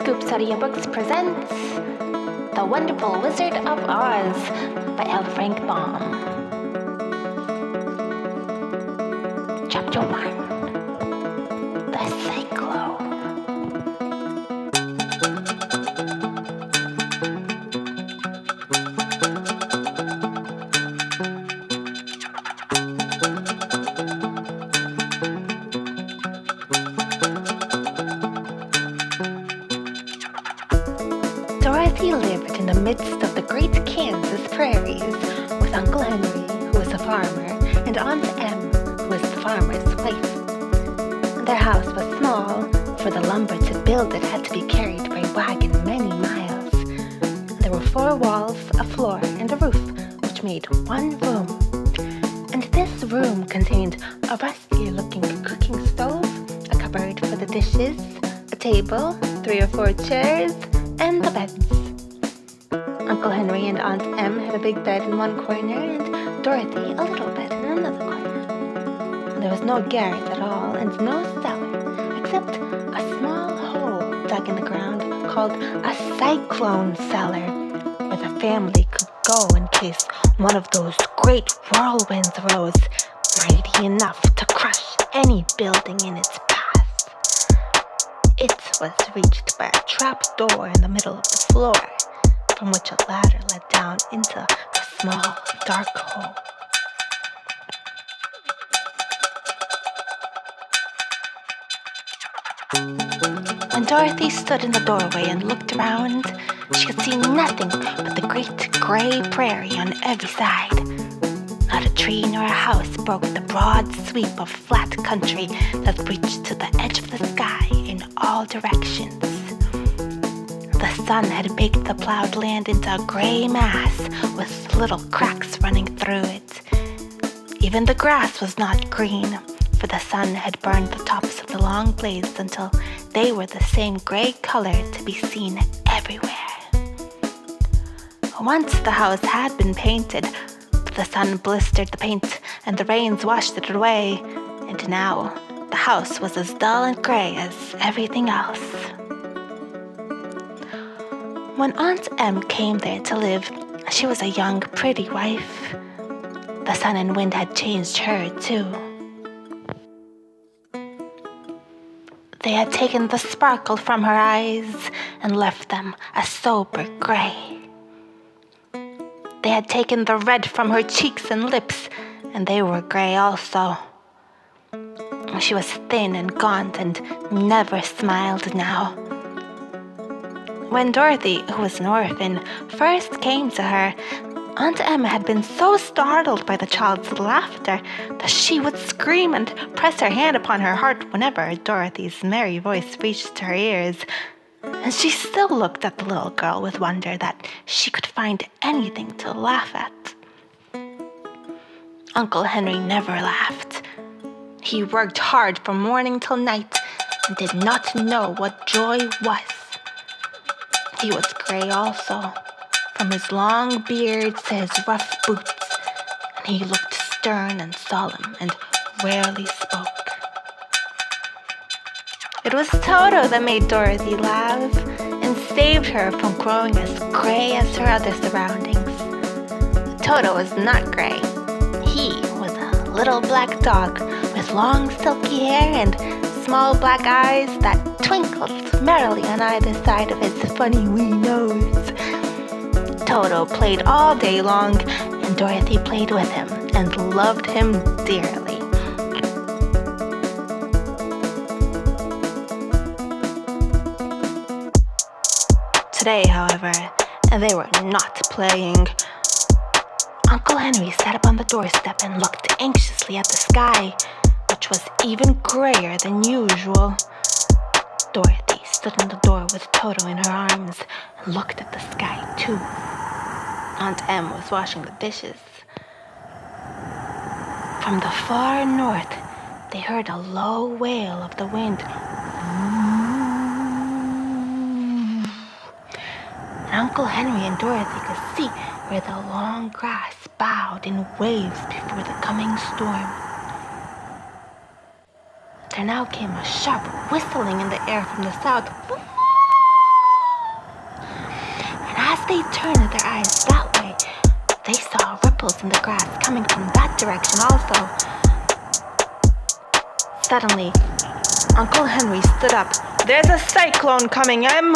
Audiobooks presents The Wonderful Wizard of Oz by L. Frank Baum. Chapter 1. The Cyclone. Dorothy lived in the midst of the great Kansas prairies with Uncle Henry, who was a farmer, and Aunt Em, who was the farmer's wife. Their house was small, for the lumber to build it had to be carried by wagon many miles. There were 4 walls, a floor, and a roof, which made one room. And this room contained a rusty-looking cooking stove, a cupboard for the dishes, a table, 3 or 4 chairs, and the beds. Uncle Henry and Aunt Em had a big bed in one corner and Dorothy a little bed in another corner. There was no garret at all and no cellar, except a small hole dug in the ground called a cyclone cellar, where the family could go in case one of those great whirlwinds arose, mighty enough to crush any building in its path. It was reached by a trap door in the middle of the floor, from which a ladder led down into a small, dark hole. When Dorothy stood in the doorway and looked around, she could see nothing but the great gray prairie on every side. Not a tree nor a house broke the broad sweep of flat country that reached to the edge of the sky in all directions. The sun had baked the plowed land into a gray mass with little cracks running through it. Even the grass was not green, for the sun had burned the tops of the long blades until they were the same gray color to be seen everywhere. Once the house had been painted, but the sun blistered the paint and the rains washed it away, and now the house was as dull and gray as everything else. When Aunt Em came there to live, she was a young, pretty wife. The sun and wind had changed her, too. They had taken the sparkle from her eyes and left them a sober gray. They had taken the red from her cheeks and lips, and they were gray also. She was thin and gaunt and never smiled now. When Dorothy, who was an orphan, first came to her, Aunt Em had been so startled by the child's laughter that she would scream and press her hand upon her heart whenever Dorothy's merry voice reached her ears. And she still looked at the little girl with wonder that she could find anything to laugh at. Uncle Henry never laughed. He worked hard from morning till night and did not know what joy was. He was gray also, from his long beard to his rough boots, and he looked stern and solemn and rarely spoke. It was Toto that made Dorothy laugh and saved her from growing as gray as her other surroundings. Toto was not gray. He was a little black dog with long silky hair and small black eyes that twinkled merrily on either side of his funny wee nose. Toto played all day long, and Dorothy played with him and loved him dearly. Today, however, they were not playing. Uncle Henry sat up on the doorstep and looked anxiously at the sky, which was even grayer than usual. Dorothy stood in the door with Toto in her arms and looked at the sky, too. Aunt Em was washing the dishes. From the far north, they heard a low wail of the wind. And Uncle Henry and Dorothy could see where the long grass bowed in waves before the coming storm. There now came a sharp whistling in the air from the south. they turned their eyes that way, they saw ripples in the grass coming from that direction also. Suddenly, Uncle Henry stood up. There's a cyclone coming, Em!